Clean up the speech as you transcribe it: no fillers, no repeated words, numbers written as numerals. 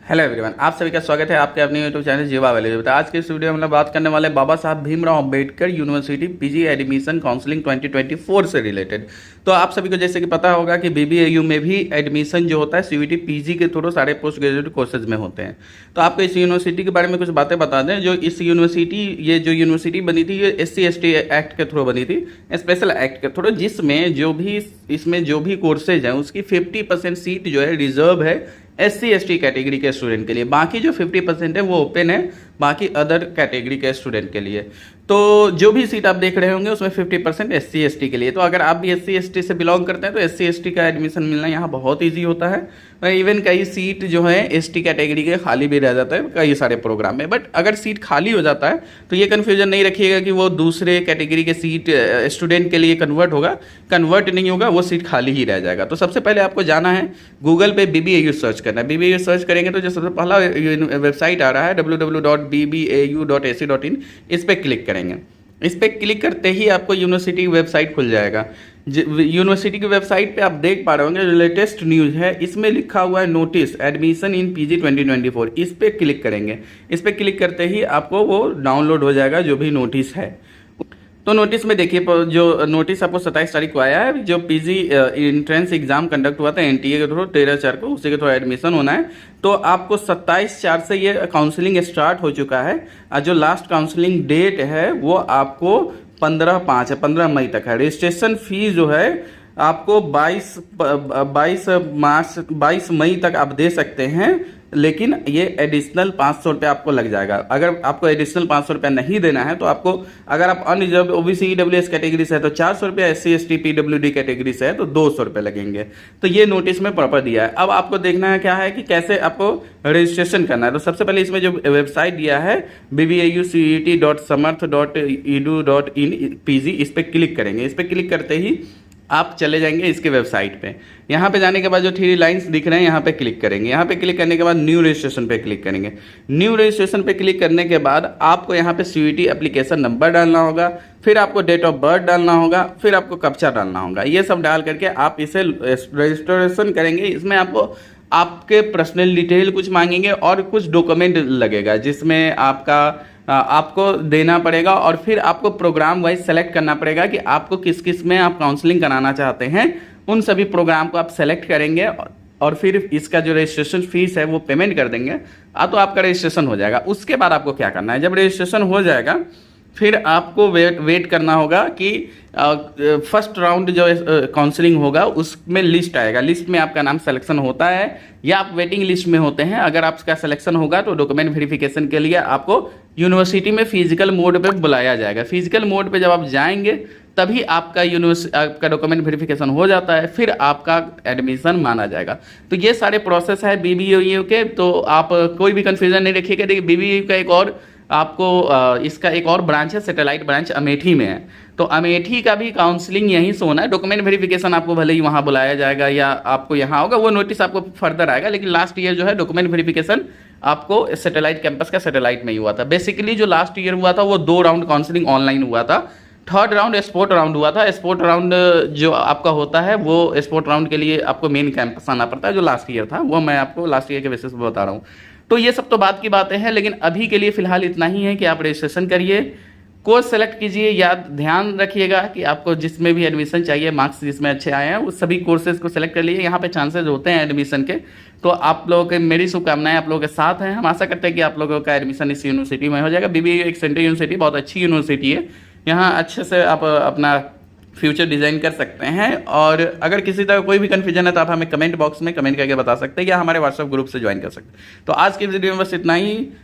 Hello everyone, आप सभी का स्वागत है आपके अपने यूट्यूब चैनल जीवा वैली। आज के इस वीडियो में हम लोग बात करने वाले बाबा Saheb Bhimrao Ambedkar university PG admission counselling 2024 से रिलेटेड। तो आप सभी को जैसे कि पता होगा कि बीबीएयू में भी एडमिशन जो होता है सीयूईटी पीजी के थ्रू सारे पोस्ट ग्रेजुएट कोर्सेज में होते हैं। तो आपको इस यूनिवर्सिटी के बारे में कुछ बातें बता दें। जो इस यूनिवर्सिटी बनी थी ये SC/ST एक्ट के थ्रू बनी थी, स्पेशल एक्ट के थ्रू, जिसमें जो भी कोर्सेज हैं उसकी 50% सीट जो है रिजर्व है SC/ST कैटेगरी के स्टूडेंट के लिए। बाकी जो 50% है वो ओपन है बाकी अदर कैटेगरी के स्टूडेंट के लिए। तो जो भी सीट आप देख रहे होंगे उसमें 50% SC/ST के लिए। तो अगर आप भी SC/ST से बिलोंग करते हैं तो SC/ST का एडमिशन मिलना यहाँ बहुत ईजी होता है। और इवन कई सीट जो है ST कैटेगरी के खाली भी रह जाता है कई सारे प्रोग्राम में। बट अगर सीट खाली हो जाता है तो ये कन्फ्यूजन नहीं रखिएगा कि वो दूसरे कैटेगरी के सीट स्टूडेंट के लिए कन्वर्ट नहीं होगा, वो सीट खाली ही रह जाएगा। तो सबसे पहले आपको जाना है गूगल पे BBAU सर्च करना है। BBAU सर्च करेंगे तो जो सबसे पहला वेबसाइट आ रहा है www.bbau.ac.in, इस पर क्लिक करेंगे। इस पर क्लिक करते ही आपको यूनिवर्सिटी की वेबसाइट खुल जाएगा। यूनिवर्सिटी की वेबसाइट पे आप देख पा रहे होंगे जो लेटेस्ट न्यूज़ है इसमें लिखा हुआ है नोटिस एडमिशन इन पीजी 2024। इस पर क्लिक करेंगे। इस पर क्लिक करते ही आपको वो डाउनलोड हो जाएगा जो भी नोटिस है। तो नोटिस में देखिए, जो नोटिस आपको 27 तारीख को आया है, जो पीजी इंट्रेंस एग्जाम कंडक्ट हुआ था NTA के थ्रू 13/4 को, उसी के थ्रू एडमिशन होना है। तो आपको 27/4 से ये काउंसलिंग स्टार्ट हो चुका है और जो लास्ट काउंसलिंग डेट है वो आपको 15/5 है, 15 मई तक है। रजिस्ट्रेशन फीस जो है आपको 22 मई तक आप दे सकते हैं, लेकिन ये एडिशनल 500 रुपये आपको लग जाएगा। अगर आपको एडिशनल 500 रुपये नहीं देना है तो आपको, अगर आप अनरिजर्व OBC EWS कैटेगरी से है तो 400 रुपये, SC/ST PWD कैटेगरी से है तो 200 रुपये लगेंगे। तो ये नोटिस में प्रॉपर दिया है। अब आपको देखना है क्या है कि कैसे आपको रजिस्ट्रेशन करना है। तो सबसे पहले इसमें जो वेबसाइट दिया है bbaucet.samarth.edu.in PG, इस पर क्लिक करेंगे। इस पर क्लिक करते ही आप चले जाएंगे इसके वेबसाइट पे। यहाँ पे जाने के बाद जो 3 लाइंस दिख रहे हैं यहाँ पे क्लिक करेंगे। यहाँ पे क्लिक करने के बाद न्यू रजिस्ट्रेशन पे क्लिक करेंगे। न्यू रजिस्ट्रेशन पे क्लिक करने के बाद आपको यहाँ पे CUET एप्लीकेशन नंबर डालना होगा, फिर आपको डेट ऑफ बर्थ डालना होगा, फिर आपको कैप्चा डालना होगा। ये सब डाल करके आप इसे रजिस्ट्रेशन करेंगे। इसमें आपको आपके पर्सनल डिटेल कुछ मांगेंगे और कुछ डॉक्यूमेंट लगेगा जिसमें आपको देना पड़ेगा। और फिर आपको प्रोग्राम वाइज सेलेक्ट करना पड़ेगा कि आपको किस किस में आप काउंसलिंग कराना चाहते हैं। उन सभी प्रोग्राम को आप सेलेक्ट करेंगे और फिर इसका जो रजिस्ट्रेशन फीस है वो पेमेंट कर देंगे तो आपका रजिस्ट्रेशन हो जाएगा। उसके बाद आपको क्या करना है, जब रजिस्ट्रेशन हो जाएगा फिर आपको वेट करना होगा कि फर्स्ट राउंड जो काउंसलिंग होगा उसमें लिस्ट आएगा। लिस्ट में आपका नाम सिलेक्शन होता है या आप वेटिंग लिस्ट में होते हैं। अगर आपका सिलेक्शन होगा तो डॉक्यूमेंट वेरिफिकेशन के लिए आपको यूनिवर्सिटी में फिजिकल मोड पे बुलाया जाएगा। फिजिकल मोड पे जब आप जाएंगे तभी आपका डॉक्यूमेंट वेरिफिकेशन हो जाता है, फिर आपका एडमिशन माना जाएगा। तो ये सारे प्रोसेस है BBAU के। तो आप कोई भी कन्फ्यूजन नहीं रखिएगा। देखिए BBAU का एक और आपको इसका एक और ब्रांच है, सैटेलाइट ब्रांच अमेठी में है। तो अमेठी का भी काउंसलिंग यहीं से होना है। डॉक्यूमेंट वेरिफिकेशन आपको भले ही वहाँ बुलाया जाएगा या आपको यहाँ होगा, वो नोटिस आपको फर्दर आएगा। लेकिन लास्ट ईयर जो है डॉक्यूमेंट वेरिफिकेशन आपको सैटेलाइट कैंपस का सैटेलाइट में ही हुआ था। बेसिकली जो लास्ट ईयर हुआ था वो 2 राउंड काउंसलिंग ऑनलाइन हुआ था। 3rd राउंड स्पोर्ट राउंड हुआ था। स्पोर्ट राउंड जो आपका होता है वो स्पोर्ट राउंड के लिए आपको मेन कैंपस आना पड़ता है। जो लास्ट ईयर था वो मैं आपको लास्ट ईयर के बेसिस पर बता रहा हूँ। तो ये सब तो बात की बातें हैं, लेकिन अभी के लिए फिलहाल इतना ही है कि आप रजिस्ट्रेशन करिए, कोर्स सेलेक्ट कीजिए। याद ध्यान रखिएगा कि आपको जिसमें भी एडमिशन चाहिए, मार्क्स जिसमें अच्छे आए हैं उस सभी कोर्सेज को सेलेक्ट कर लीजिए। यहाँ पे चांसेस होते हैं एडमिशन के। तो आप लोगों के, मेरी शुभकामनाएं आप लोगों के साथ हैं। हम आशा करते हैं कि आप लोगों का एडमिशन इस यूनिवर्सिटी में हो जाएगा। BBAU एक सेंट्रल यूनिवर्सिटी, बहुत अच्छी यूनिवर्सिटी है। यहाँ अच्छे से आप अपना फ्यूचर डिज़ाइन कर सकते हैं। और अगर किसी तरह कोई भी कन्फ्यूजन है तो आप हमें कमेंट बॉक्स में कमेंट करके बता सकते हैं या हमारे व्हाट्सएप ग्रुप से ज्वाइन कर सकते हैं। तो आज की वीडियो में बस इतना ही।